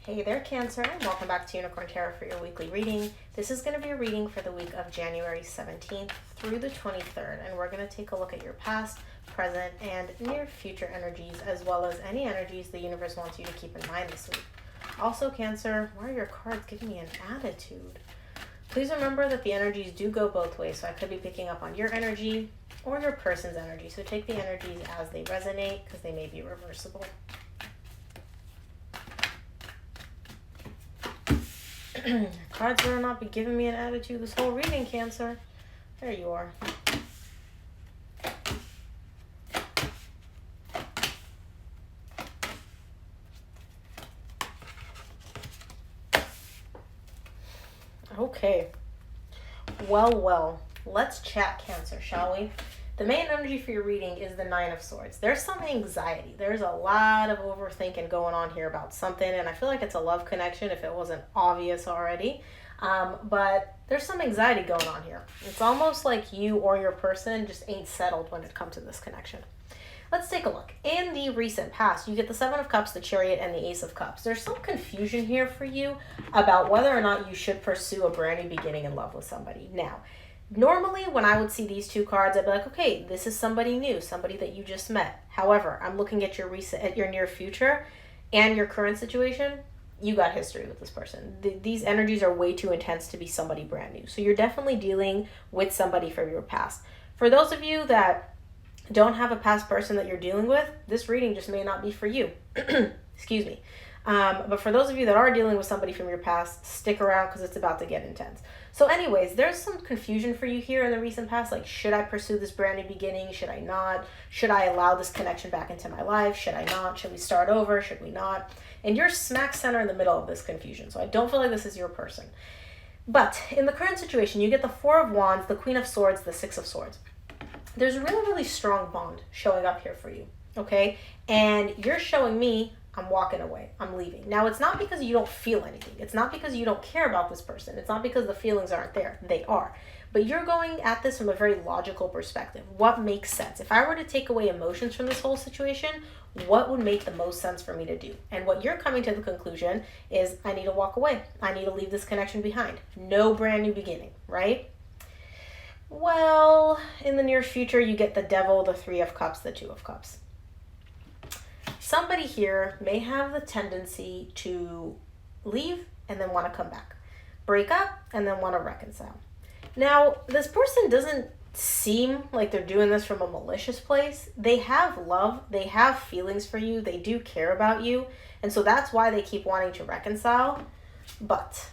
Hey there, Cancer. Welcome back to Unicorn Tarot for your weekly reading. This is going to be a reading for the week of January 17th through the 23rd, and we're going to take a look at your past, present, and near future energies, as well as any energies the universe wants you to keep in mind this week. Also, Cancer, why are your cards giving me an attitude? Please remember that the energies do go both ways, so I could be picking up on your energy or your person's energy. So take the energies as they resonate, because they may be reversible. Cards better not be giving me an attitude this whole reading, Cancer. There you are. Okay. Well. Let's chat, Cancer, shall we? The main energy for your reading is the Nine of Swords. There's some anxiety. There's a lot of overthinking going on here about something, and I feel like it's a love connection if it wasn't obvious already. But there's some anxiety going on here. It's almost like you or your person just ain't settled when it comes to this connection. Let's take a look. In the recent past, you get the Seven of Cups, the Chariot, and the Ace of Cups. There's some confusion here for you about whether or not you should pursue a brand new beginning in love with somebody. Now, normally, when I would see these two cards, I'd be like, okay, this is somebody new, somebody that you just met. However, I'm looking at your near future and your current situation. You got history with this person. These energies are way too intense to be somebody brand new. So you're definitely dealing with somebody from your past. For those of you that don't have a past person that you're dealing with, this reading just may not be for you. Excuse me. But for those of you that are dealing with somebody from your past, stick around because it's about to get intense. So anyways, there's some confusion for you here in the recent past. Like, should I pursue this brand new beginning? Should I not? Should I allow this connection back into my life? Should I not? Should we start over? Should we not? And you're smack center in the middle of this confusion. So I don't feel like this is your person. But in the current situation, you get the Four of Wands, the Queen of Swords, the Six of Swords. There's a really, really strong bond showing up here for you, okay? And you're showing me I'm walking away. I'm leaving. Now, it's not because you don't feel anything. It's not because you don't care about this person. It's not because the feelings aren't there. They are. But you're going at this from a very logical perspective. What makes sense? If I were to take away emotions from this whole situation, what would make the most sense for me to do? And what you're coming to the conclusion is I need to walk away. I need to leave this connection behind. No brand new beginning, right? Well, in the near future, you get the Devil, the Three of Cups, the Two of Cups. Somebody here may have the tendency to leave and then want to come back. Break up and then want to reconcile. Now, this person doesn't seem like they're doing this from a malicious place. They have love. They have feelings for you. They do care about you. And so that's why they keep wanting to reconcile. But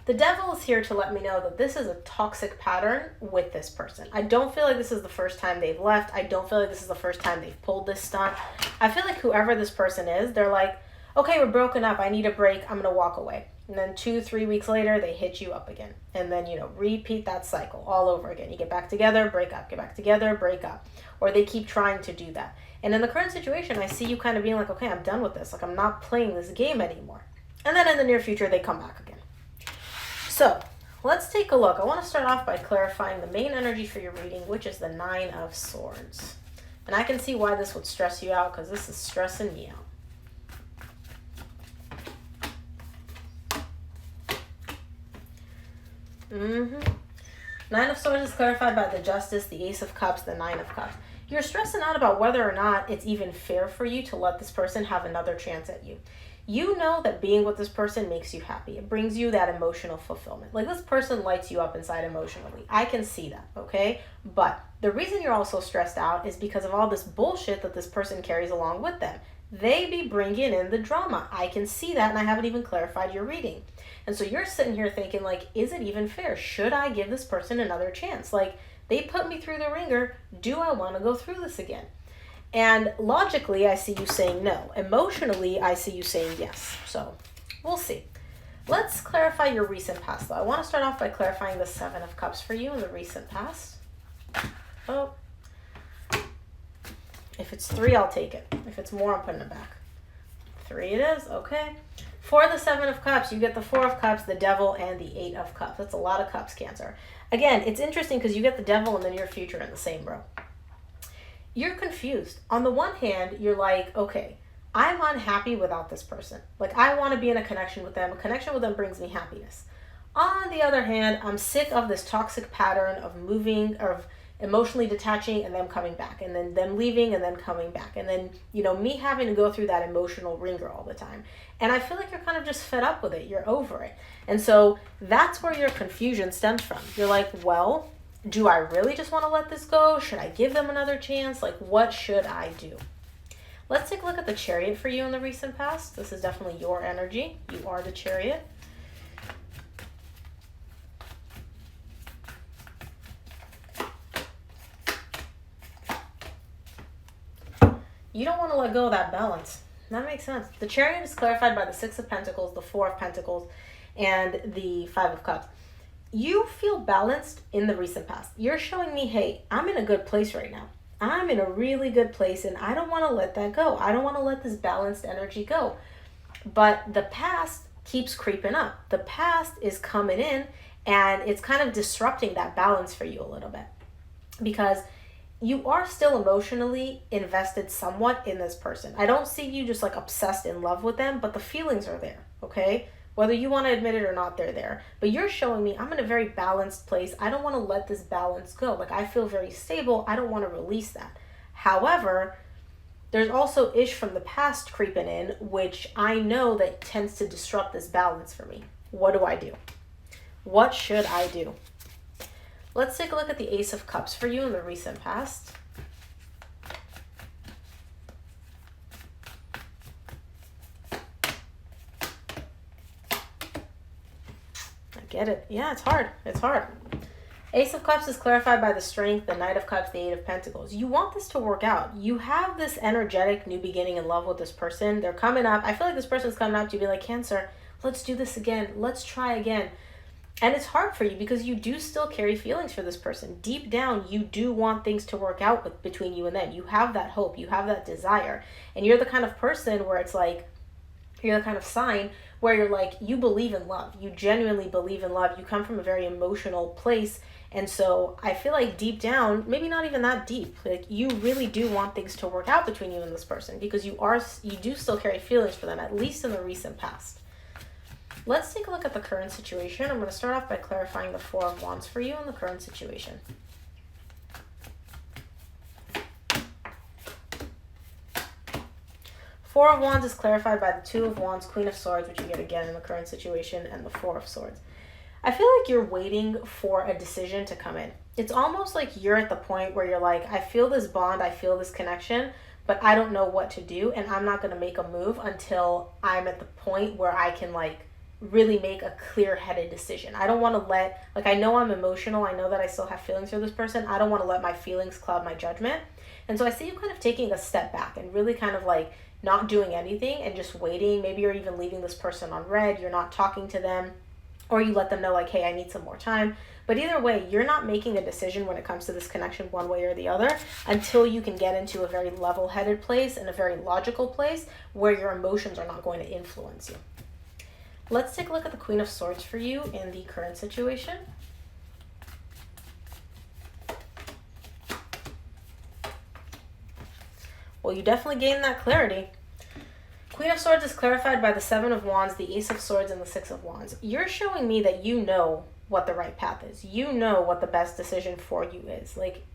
the Devil is here to let me know that this is a toxic pattern with this person. I don't feel like this is the first time they've left. I don't feel like this is the first time they've pulled this stunt. I feel like whoever this person is, they're like, okay, we're broken up. I need a break. I'm going to walk away. And then 2-3 weeks later, they hit you up again. And then, repeat that cycle all over again. You get back together, break up, get back together, break up. Or they keep trying to do that. And in the current situation, I see you kind of being like, okay, I'm done with this. Like, I'm not playing this game anymore. And then in the near future, they come back again. So let's take a look. I want to start off by clarifying the main energy for your reading, which is the Nine of Swords. And I can see why this would stress you out because this is stressing me out. Nine of Swords is clarified by the Justice, the Ace of Cups, the Nine of Cups. You're stressing out about whether or not it's even fair for you to let this person have another chance at you. You know that being with this person makes you happy. It brings you that emotional fulfillment. Like, this person lights you up inside emotionally. I can see that, okay? But the reason you're also stressed out is because of all this bullshit that this person carries along with them. They be bringing in the drama. I can see that, and I haven't even clarified your reading. And so you're sitting here thinking, like, is it even fair? Should I give this person another chance? Like, they put me through the ringer. Do I want to go through this again? And logically, I see you saying no. Emotionally, I see you saying yes. So we'll see. Let's clarify your recent past, though. I want to start off by clarifying the Seven of Cups for you in the recent past. Oh. If it's 3, I'll take it. If it's more, I'm putting it back. 3 it is. Okay. For the Seven of Cups, you get the Four of Cups, the Devil, and the Eight of Cups. That's a lot of cups, Cancer. Again, it's interesting because you get the Devil and the near future in the same row. You're confused. On the one hand, you're like, okay, I'm unhappy without this person. Like, I want to be in a connection with them. A connection with them brings me happiness. On the other hand, I'm sick of this toxic pattern of moving, of emotionally detaching and them coming back, and then them leaving and then coming back, and then, you know, me having to go through that emotional ringer all the time. And I feel like you're kind of just fed up with it. You're over it. And so that's where your confusion stems from. You're like, well, do I really just want to let this go? Should I give them another chance? Like, what should I do? Let's take a look at the Chariot for you in the recent past. This is definitely your energy. You are the Chariot. You don't want to let go of that balance. That makes sense. The Chariot is clarified by the Six of Pentacles, the Four of Pentacles, and the Five of Cups. You feel balanced in the recent past. You're showing me, hey, I'm in a good place right now. I'm in a really good place, and I don't want to let that go. I don't want to let this balanced energy go. But the past keeps creeping up. The past is coming in, and it's kind of disrupting that balance for you a little bit. Because you are still emotionally invested somewhat in this person. I don't see you just like obsessed in love with them, but the feelings are there, okay? Whether you want to admit it or not, they're there. But you're showing me I'm in a very balanced place. I don't want to let this balance go. Like, I feel very stable. I don't want to release that. However, there's also ish from the past creeping in, which I know that tends to disrupt this balance for me. What do I do? What should I do? Let's take a look at the Ace of Cups for you in the recent past. Get it? Yeah, it's hard. It's hard. Ace of Cups is clarified by the Strength, the Knight of Cups, the Eight of Pentacles. You want this to work out. You have this energetic new beginning in love with this person. They're coming up. I feel like this person's coming up to you, be like, Cancer, let's do this again. Let's try again. And it's hard for you because you do still carry feelings for this person. Deep down, you do want things to work out between you and them. You have that hope. You have that desire. And you're the kind of person where it's like, you're the kind of sign where you're like, you believe in love. You genuinely believe in love. You come from a very emotional place. And so I feel like deep down, maybe not even that deep, like you really do want things to work out between you and this person because you do still carry feelings for them, at least in the recent past. Let's take a look at the current situation. I'm going to start off by clarifying the Four of Wands for you in the current situation. Four of Wands is clarified by the Two of Wands, Queen of Swords, which you get again in the current situation, and the Four of Swords. I feel like you're waiting for a decision to come in. It's almost like you're at the point where you're like, I feel this bond, I feel this connection, but I don't know what to do, and I'm not going to make a move until I'm at the point where I can like really make a clear-headed decision. I don't want to let, like, I know I'm emotional, I know that I still have feelings for this person, I don't want to let my feelings cloud my judgment. And so I see you kind of taking a step back and really kind of like not doing anything and just waiting. Maybe you're even leaving this person on red, you're not talking to them, or you let them know like, hey, I need some more time. But either way, you're not making a decision when it comes to this connection one way or the other until you can get into a very level-headed place and a very logical place where your emotions are not going to influence you. Let's take a look at the Queen of Swords for you in the current situation. Well, you definitely gained that clarity. Queen of Swords is clarified by the Seven of Wands, the Ace of Swords, and the Six of Wands. You're showing me that you know what the right path is. You know what the best decision for you is. Like,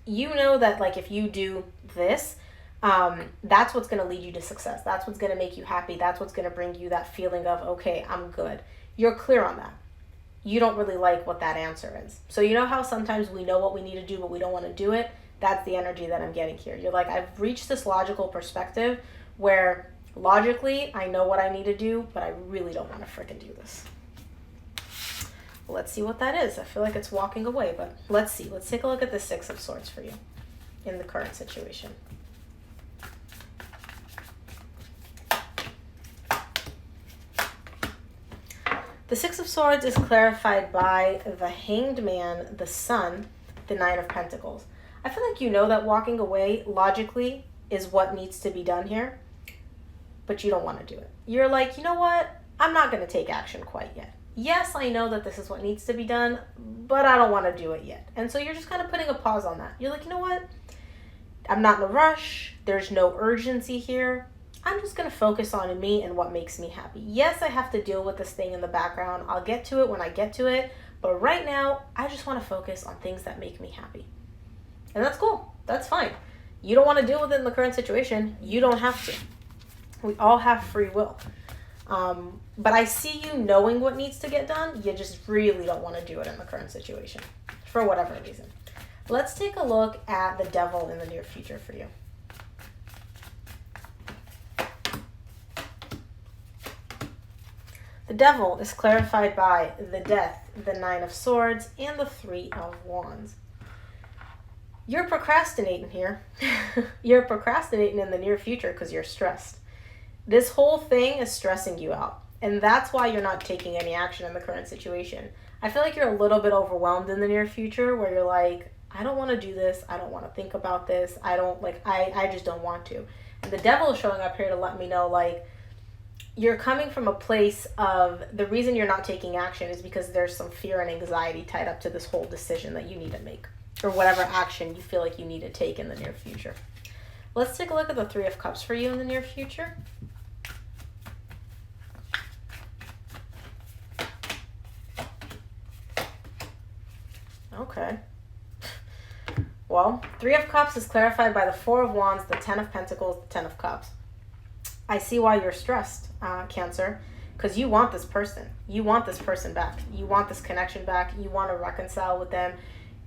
you know that like if you do this, that's what's going to lead you to success. That's what's going to make you happy. That's what's going to bring you that feeling of, okay, I'm good. You're clear on that. You don't really like what that answer is. So you know how sometimes we know what we need to do, but we don't want to do it? That's the energy that I'm getting here. You're like, I've reached this logical perspective where logically I know what I need to do, but I really don't want to freaking do this. Let's see what that is. I feel like it's walking away, but let's see. Let's take a look at the Six of Swords for you in the current situation. The Six of Swords is clarified by the Hanged Man, the Sun, the Nine of Pentacles. I feel like you know that walking away logically is what needs to be done here, but you don't want to do it. You're like, you know what? I'm not going to take action quite yet. Yes, I know that this is what needs to be done, but I don't want to do it yet. And so you're just kind of putting a pause on that. You're like, you know what? I'm not in a rush. There's no urgency here. I'm just going to focus on me and what makes me happy. Yes, I have to deal with this thing in the background. I'll get to it when I get to it. But right now, I just want to focus on things that make me happy. And that's cool. That's fine. You don't want to deal with it in the current situation. You don't have to. We all have free will. But I see you knowing what needs to get done. You just really don't want to do it in the current situation for whatever reason. Let's take a look at the devil in the near future for you. The devil is clarified by the death, the 9 of swords, and the 3 of wands. You're procrastinating here. You're procrastinating in the near future because you're stressed. This whole thing is stressing you out. And that's why you're not taking any action in the current situation. I feel like you're a little bit overwhelmed in the near future where you're like, I don't want to do this. I don't want to think about this. I just don't want to. And the devil is showing up here to let me know, like, you're coming from a place of the reason you're not taking action is because there's some fear and anxiety tied up to this whole decision that you need to make or whatever action you feel like you need to take in the near future. Let's take a look at the 3 of Cups for you in the near future. Okay. Well, 3 of Cups is clarified by the 4 of Wands, the 10 of Pentacles, the 10 of Cups. I see why you're stressed, Cancer, because you want this person. You want this person back. You want this connection back. You want to reconcile with them.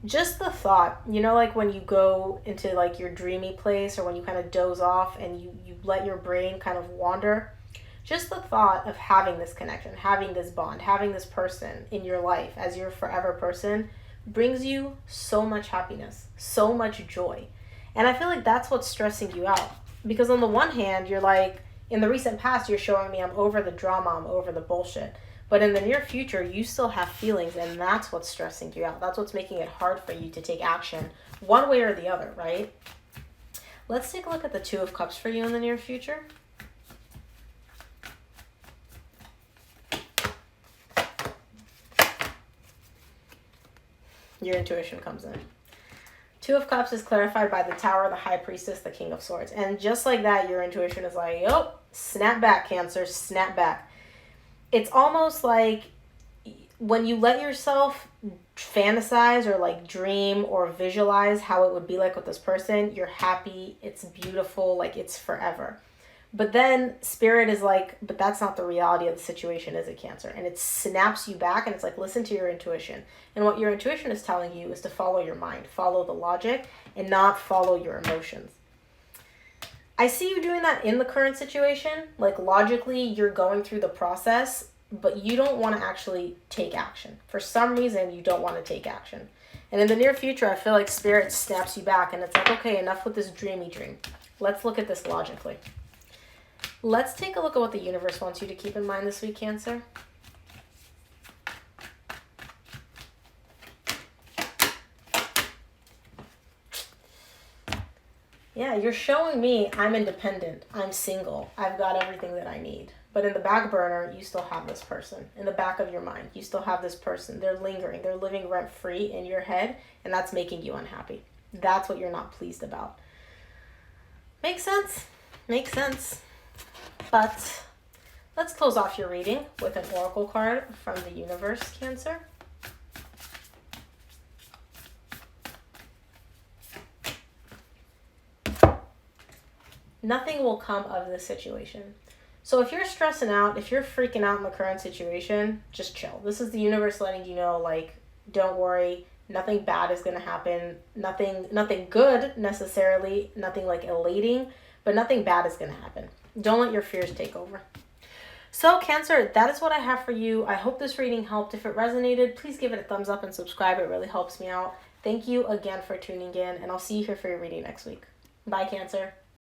Just the thought, like when you go into like your dreamy place or when you kind of doze off and you let your brain kind of wander, just the thought of having this connection, having this bond, having this person in your life as your forever person brings you so much happiness, so much joy. And I feel like that's what's stressing you out. Because on the one hand, you're like, in the recent past, you're showing me I'm over the drama, I'm over the bullshit. But in the near future, you still have feelings, and that's what's stressing you out. That's what's making it hard for you to take action one way or the other, right? Let's take a look at the 2 of Cups for you in the near future. Your intuition comes in. 2 of Cups is clarified by the Tower, the High Priestess, the King of Swords. And just like that, your intuition is like, oh, snap back, Cancer, snap back. It's almost like when you let yourself fantasize or like dream or visualize how it would be like with this person, you're happy, it's beautiful, like it's forever. But then Spirit is like, but that's not the reality of the situation, is it, Cancer? And it snaps you back and it's like, listen to your intuition. And what your intuition is telling you is to follow your mind, follow the logic, and not follow your emotions. I see you doing that in the current situation. Like logically, you're going through the process, but you don't want to actually take action. For some reason, you don't want to take action. And in the near future, I feel like Spirit snaps you back and it's like, okay, enough with this dreamy dream. Let's look at this logically. Let's take a look at what the universe wants you to keep in mind this week, Cancer. Yeah, you're showing me I'm independent, I'm single, I've got everything that I need. But in the back burner, you still have this person. In the back of your mind, you still have this person. They're lingering, they're living rent-free in your head, and that's making you unhappy. That's what you're not pleased about. Makes sense? Makes sense. But let's close off your reading with an oracle card from the universe, Cancer. Nothing will come of this situation. So if you're stressing out, if you're freaking out in the current situation, just chill. This is the universe letting you know, like, don't worry, nothing bad is going to happen. Nothing good necessarily, nothing like elating, but nothing bad is going to happen. Don't let your fears take over. So Cancer, that is what I have for you. I hope this reading helped. If it resonated, please give it a thumbs up and subscribe. It really helps me out. Thank you again for tuning in, and I'll see you here for your reading next week. Bye, Cancer.